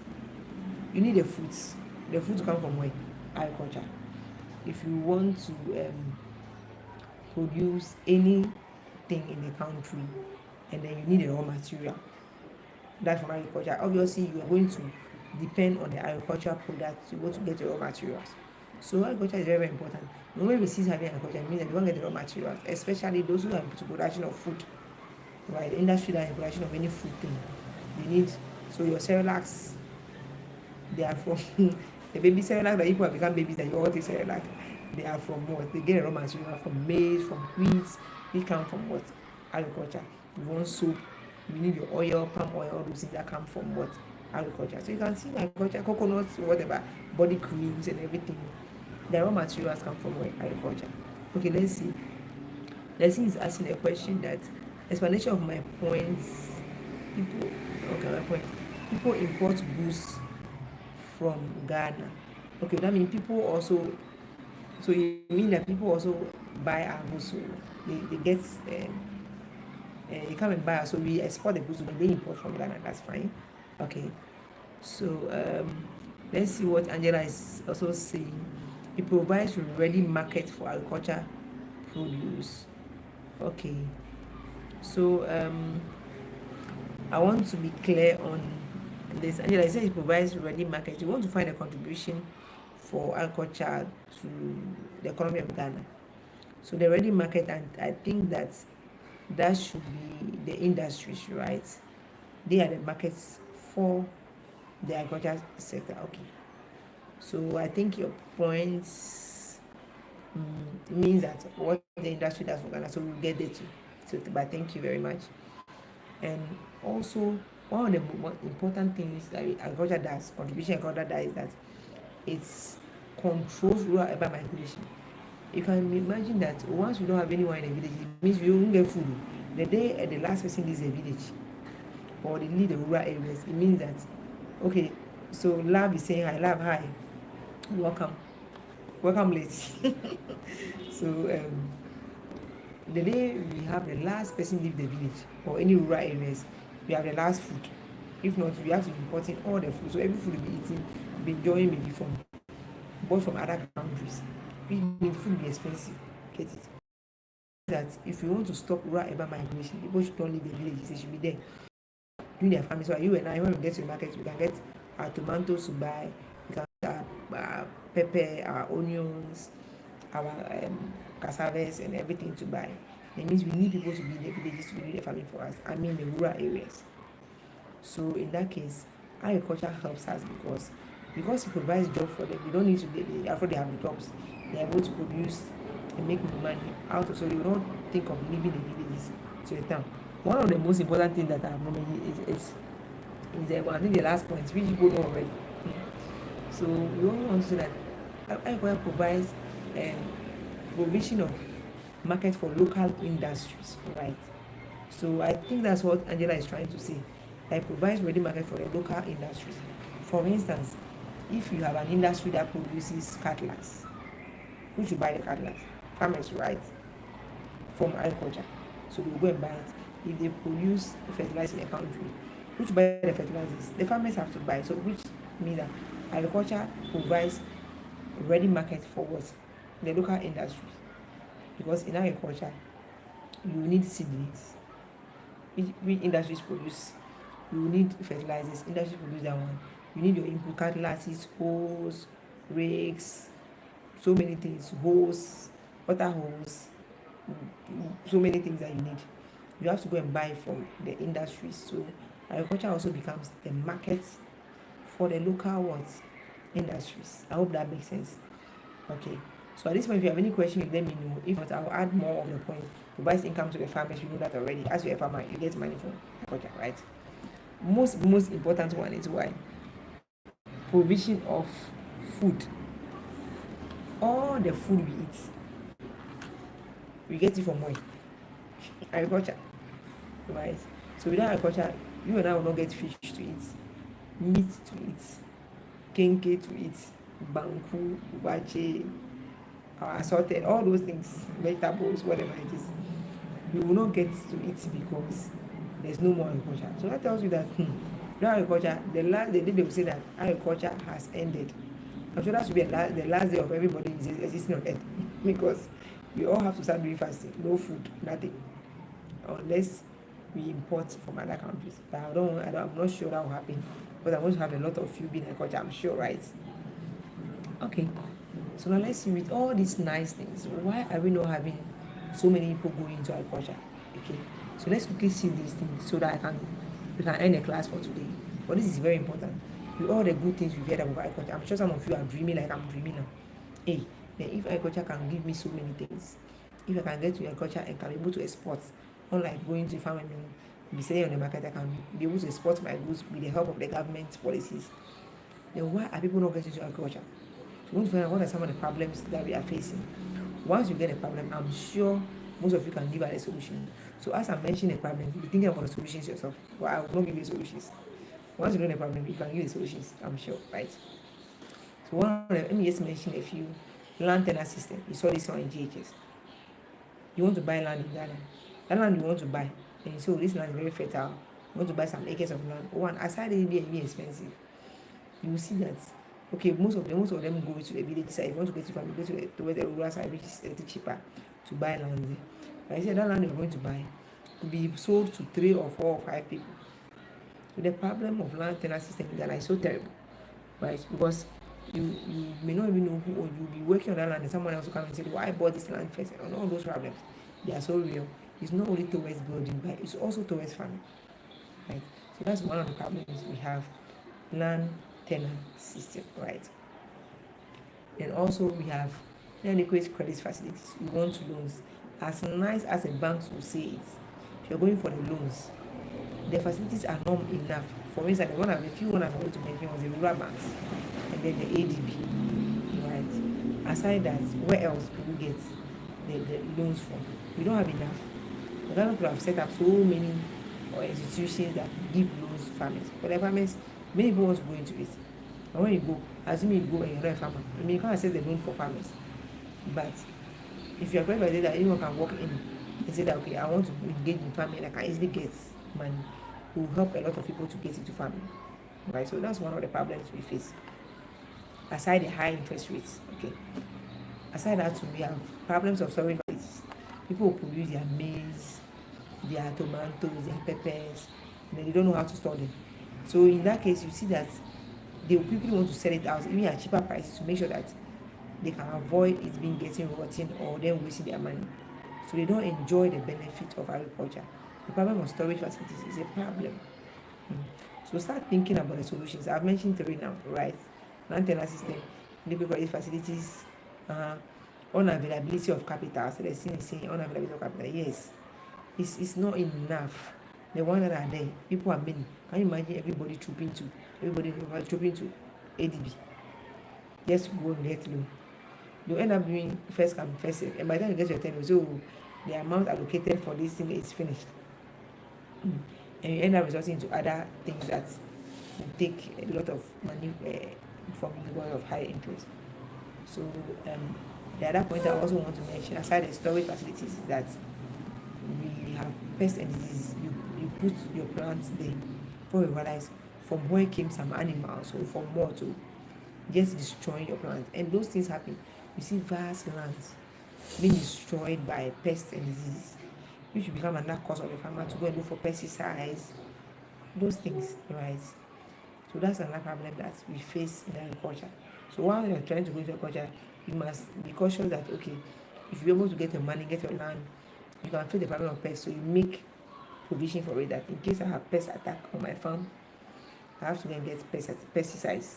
Speaker 1: you need the fruits. The fruits come from where? Agriculture. If you want to produce anything in the country, and then you need a raw material, that's from agriculture. Obviously, you are going to depend on the agricultural product to go to get your raw materials. So agriculture is very, very important. When we see having agriculture, it means that you won't get the raw materials, especially those who are into production of food, right? The industry that is production of any food thing, they need. So your Cerelacs, they are from the baby Cerelac that people have become babies that you all take Cerelac. They are from what? They get a raw material from maize, from wheat. They come from what? Agriculture. You want soap, you need your oil, palm oil, all those things that come from what? Agriculture. So you can see agriculture, coconuts, whatever, body creams and everything. The raw materials come from where? Agriculture. Okay, let's see. Let's see is asking a question that explanation of my points. People, okay, my point. People import goods from Ghana. Okay, that means people also, so you mean that people also buy our goods, so they get, they come and buy us, so we export the goods, but they import from Ghana, that's fine. Okay, so let's see what Angela is also saying. It provides ready market for agriculture produce. Okay, so I want to be clear on this. Angela says it provides ready market. You want to find a contribution for agriculture to the economy of Ghana. So the ready market, and I think that should be the industries, right? They are the markets for the agriculture sector. Okay. So I think your points means that what the industry does for Ghana, so we'll get there too. So, but thank you very much. And also, one of the most important things that agriculture does, contribution agriculture does, is that it controls rural urban migration. You can imagine that once you don't have anyone in a village, it means you won't get food. The day the last person leaves a village or they leave the rural areas, it means that, okay, so Love is saying hi. Love, hi, welcome late. So the day we have the last person leave the village or any rural areas, we have the last food. If not, we have to be importing all the food. So every food will be eating, will be enjoying maybe from bought from other countries. Which means food will be expensive. Get it? That if you want to stop rural urban migration, people should not leave the villages, they should be there doing their farming. So you and I, when we get to the market, we can get our tomatoes to buy, we can get our pepper, our onions, our cassavas and everything to buy. It means we need people to be in the villages to be doing the farming for us. I mean the rural areas. So in that case, agriculture helps us because it provides job for them. They don't need to, after they have the jobs, they are able to produce and make money out of, so they don't think of leaving the villages to the town. One of the most important things that I've known is I think the last point, which people know already. So we all want to say that agriculture provides provision of market for local industries, right? So I think that's what Angela is trying to say. That provides ready market for the local industries. For instance, if you have an industry that produces cutlass, who should buy the cutlass? Farmers, right? From agriculture. So we will go and buy it. If they produce fertilizer in the country, who should buy the fertilizers? The farmers have to buy. So which means that agriculture provides ready market for what? The local industries. Because in agriculture, you need seedlings. Which industries produce? You need fertilizers. Industries produce that one. You need your input cutlasses, hoes, rakes, so many things, hose, water hose, so many things that you need. You have to go and buy from the industries. So agriculture also becomes the market for the local what? Industries. I hope that makes sense. Okay. So at this point, if you have any question, let me know. If not, I'll add more of the point. Provides income to the farmers. You know that already. As you're a farmer, you get money from agriculture, right? Most important one is why provision of food. All the food we eat, we get it from where? Agriculture, right? So without agriculture, you and I will not get fish to eat, meat to eat, kenke to eat, banku, ubache, assorted, all those things, vegetables, whatever it is. We will not get to eat because there's no more agriculture. So that tells you that without agriculture, the day they will say that agriculture has ended. I'm sure that should be the last day of everybody existing on earth because we all have to start doing fasting, no food, nothing, unless we import from other countries. But I'm not sure that will happen because I'm going to have a lot of food in agriculture, I'm sure, right? Okay, so now let's see, with all these nice things, why are we not having so many people going into agriculture? Okay, so let's quickly see these things so that we can end the class for today. But this is very important. With all the good things we've heard about agriculture, I'm sure some of you are dreaming like I'm dreaming now. Hey, then if agriculture can give me so many things, if I can get to agriculture and can be able to export, unlike going to farm and be selling on the market, I can be able to export my goods with the help of the government policies. Then why are people not getting to agriculture? We want to find out what are some of the problems that we are facing. Once you get a problem, I'm sure most of you can give us a solution. So as I mentioned a problem, you're thinking about the solutions yourself. But I will not give you solutions. Once you know the problem, you can give the solutions, I'm sure, right? So let me just mention a few. Land tenure system. You saw this one in GHS. You want to buy land in Ghana. That land you want to buy, and so this land is very fertile. You want to buy some acres of land. One, aside it being expensive, you will see that okay, most of them go to the village side. If you want to get to family, go to towards the rural side, which is a little cheaper to buy land there. But I said that land you're going to buy will be sold to 3 or 4 or 5 people. So the problem of land tenure system in Ghana is so terrible, right? Because you may not even know who, or you'll be working on that land and someone else will come and say, well, I bought this land first, and all those problems, they are so real. It's not only towards building, but it's also towards farming, right? So that's one of the problems we have, land tenure system, right? And also we have inadequate credit facilities. You want loans. As nice as a bank will say it, if you're going for the loans, the facilities are not enough. For instance, the few one I'm going to mention was the rural banks and then the ADB, right? Aside that, where else people get the loans from? We don't have enough. The government could have set up so many institutions that give loans to farmers. But the farmers, many people want to go into it. And when you go, assuming you go and you're not a farmer, I mean, you can't access the loan for farmers. But if you're qualified that anyone can walk in and say that, okay, I want to engage in farming, I can easily get money, it will help a lot of people to get into farming, right? So that's one of the problems we face. Aside the high interest rates, okay. Aside that, we have problems of storage facilities. People will produce their maize, their tomatoes, their peppers, and then they don't know how to store them. So in that case, you see that they will quickly want to sell it out, even at cheaper prices, to make sure that they can avoid it being getting rotten or them wasting their money. So they don't enjoy the benefit of agriculture. The problem of storage facilities is a problem. So start thinking about the solutions. I've mentioned 3 now, right? Land tenure system, liquid credit facilities, unavailability of capital. So the thing is saying unavailability of capital. Yes, it's not enough. The ones that are there, people are many. Can you imagine everybody trooping to ADB just to go and get loan? you end up doing first come first serve, and by the time you get your turn, you say, oh, the amount allocated for this thing is finished. And you end up resorting to other things that will take a lot of money from you because of high interest. So the other point I also want to mention, aside the storage facilities, is that we have pests and diseases. You put your plants there before you realize from where came some animals or from more to just destroying your plants. And those things happen. You see vast lands being destroyed by pests and diseases. You should become another cause of the farmer to go and look for pesticides, those things, right? So that's another problem that we face in agriculture. So while you're trying to go into agriculture, you must be cautious that, okay, if you're able to get your money, get your land, you can face the problem of pests. So you make provision for it, that in case I have pest attack on my farm, I have to then get pesticides.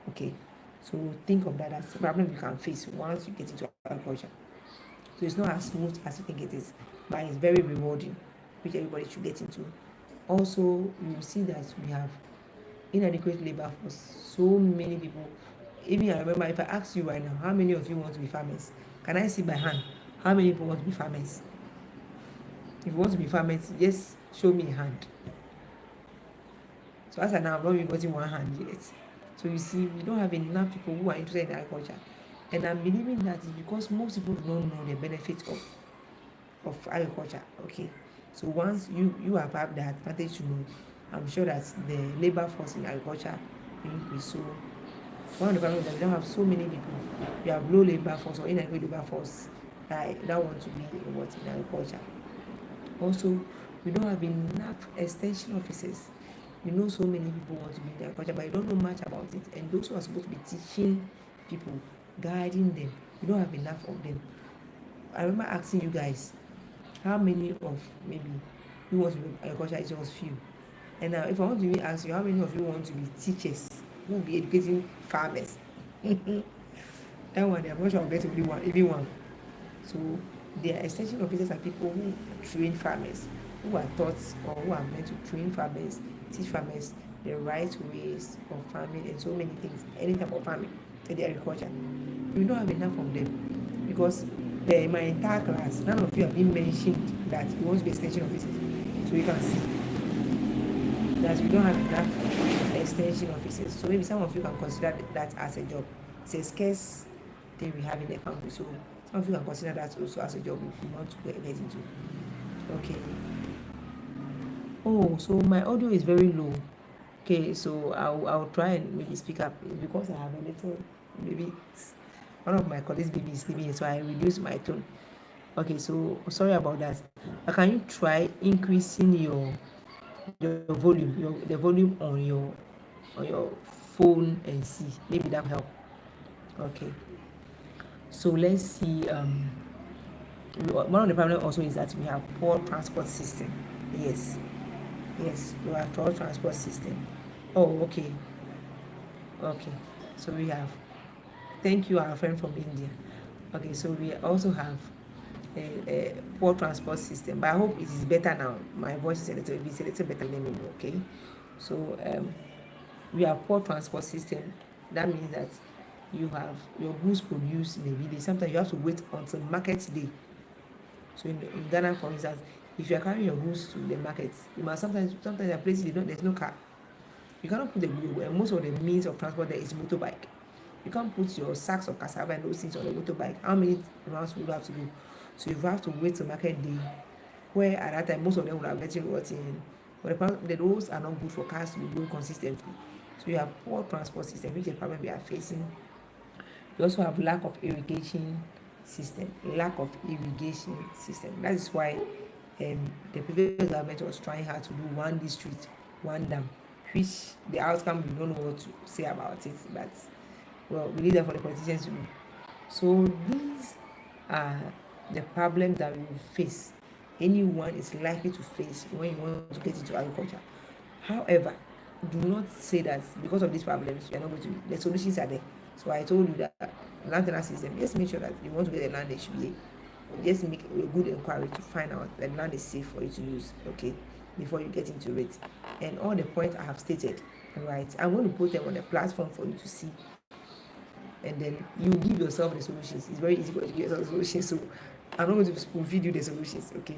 Speaker 1: Okay, so think of that as a problem you can face once you get into agriculture. So it's not as smooth as you think it is, but it's very rewarding, which everybody should get into. Also, you will see that we have inadequate labor force. So many people, even I remember, if I ask you right now, how many of you want to be farmers? Can I see by hand how many people want to be farmers? If you want to be farmers, just show me a hand. So as I now, I've not even gotten one hand yet. So you see, we don't have enough people who are interested in agriculture. And I'm believing that it's because most people do not know the benefits of agriculture. Okay. So once you have had the advantage to know, I'm sure that the labor force in agriculture will increase. So one of the problems is that we don't have so many people. We have low labor force or inadequate labor force that want to be in agriculture. Also, we don't have enough extension officers. You know, so many people want to be in agriculture, but you don't know much about it. And those who are supposed to be teaching people, guiding them, you don't have enough of them. I remember asking you guys, how many of maybe you want to be in agriculture? It was few. And now, if I want to ask you, how many of you want to be teachers, who will be educating farmers? That one, I'm not sure I'll get only one, even one. So, their extension officers are people who train farmers, who are taught or who are meant to train farmers, teach farmers the right ways of farming and so many things, any type of farming, the agriculture. We don't have enough of them because in my entire class, none of you have been mentioned that you want to be extension officers. So you can see that we don't have enough extension officers. So maybe some of you can consider that as a job. It's a scarce thing we have in the country. So some of you can consider that also as a job if you want to get into. Okay. Oh, so my audio is very low. Okay, so I'll try and maybe speak up because I have a little, maybe one of my colleagues' baby is sleeping, so I reduce my tone. Okay, so sorry about that. But can you try increasing your volume, the volume on your phone and see? Maybe that will help. Okay. So let's see. One of the problems also is that we have poor transport system. Yes, we have poor transport system. Oh, okay. So we have. Thank you, our friend from India. Okay, so we also have a poor transport system, but I hope it is better now. My voice is a little better. Let me know. Okay, so we have poor transport system. That means that you have your goods produced in a village. Sometimes you have to wait until market day. So in Ghana, for instance, if you are carrying your goods to the market, you must sometimes there are places there's no car. You cannot put the goods, and most of the means of transport there is motorbike. You can't put your sacks of cassava and those things on the motorbike. How many rounds will you have to do? So you have to wait till market day, where at that time most of them would have gotten rotten. But the roads are not good for cars to be going consistently. So you have poor transport system, which is a problem we are facing. You also have lack of irrigation system. That is why the previous government was trying hard to do one district, one dam, which the outcome we don't know what to say about it, but well, we leave that for the politicians to do. So these are the problems that we will face. Anyone is likely to face when you want to get into agriculture. However, do not say that because of these problems you are not going to. The solutions are there. So I told you that land tenure system. Just make sure that you want to get a land HBA. Just make a good inquiry to find out that land is safe for you to use. Okay, before you get into it. And all the points I have stated, right? I'm going to put them on the platform for you to see. and then you give yourself the solutions. It's very easy for you to give yourself the solutions. So I'm not going to spoon feed you the solutions, okay?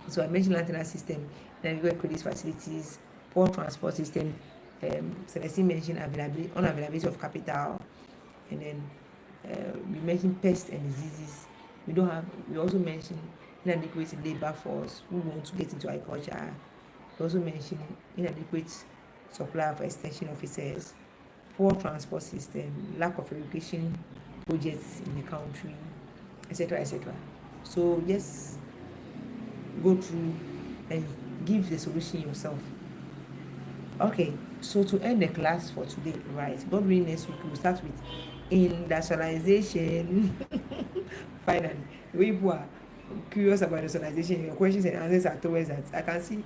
Speaker 1: So I mentioned antenna system, inadequate credit facilities, poor transport system. Celestine mentioned unavailability of capital, and then we mentioned pests and diseases. We also mentioned inadequate labor force who want to get into agriculture. We also mentioned inadequate supply of extension officers, poor transport system, lack of irrigation projects in the country, etc., etc. So just go through and give the solution yourself. Okay, so to end the class for today, right? God willing, next week we'll start with industrialization. Finally, the way people are curious about industrialization, your questions and answers are towards that. I can see,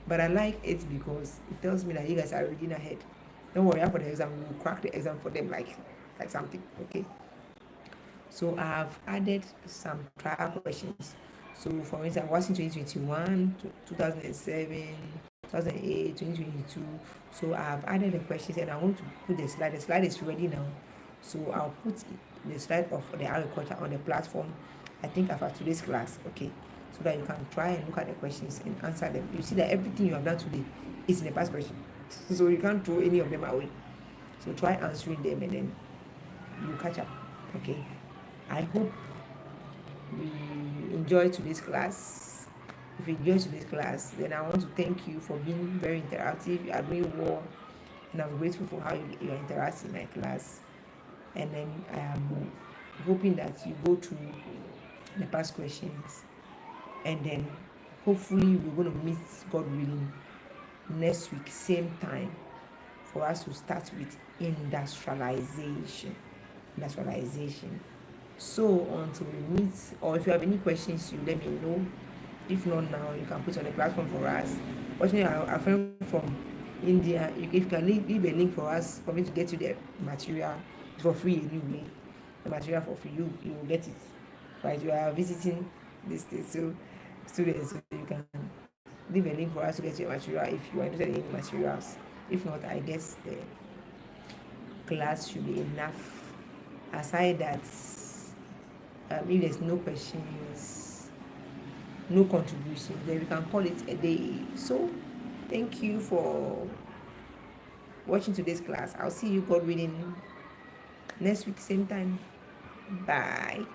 Speaker 1: but I like it because it tells me that you guys are reading ahead. Don't worry, after the exam, we'll crack the exam for them like something. Okay. So I've added some trial questions. So for instance, I was in 2021, 2007, 2008, 2022. So I've added the questions and I want to put the slide. The slide is ready now. So I'll put the slide of the agriculture on the platform, I think after today's class, okay? So that you can try and look at the questions and answer them. You see that everything you have done today is in the past question. So you can't throw any of them away. So try answering them and then you catch up, okay? I hope we enjoyed today's class. If you enjoyed today's class, then I want to thank you for being very interactive. You are doing well, and I'm grateful for how you are interacting in my class. And then I am hoping that you go through the past questions, and then hopefully we're going to meet, God willing, next week, same time, for us to start with industrialization. So until we meet, or if you have any questions, you let me know. If not now, you can put on the platform for us. Watching our friend from India, if you can leave a link for us for me to get you the material for free anyway. The material for free, you will get it. Right? You are visiting this state, so students, so you can leave a link for us to get your material if you are interested in materials. If not, I guess the class should be enough. Aside that, if there's no questions, no contribution, then we can call it a day. So thank you for watching today's class. I'll see you, God willing, next week same time. Bye.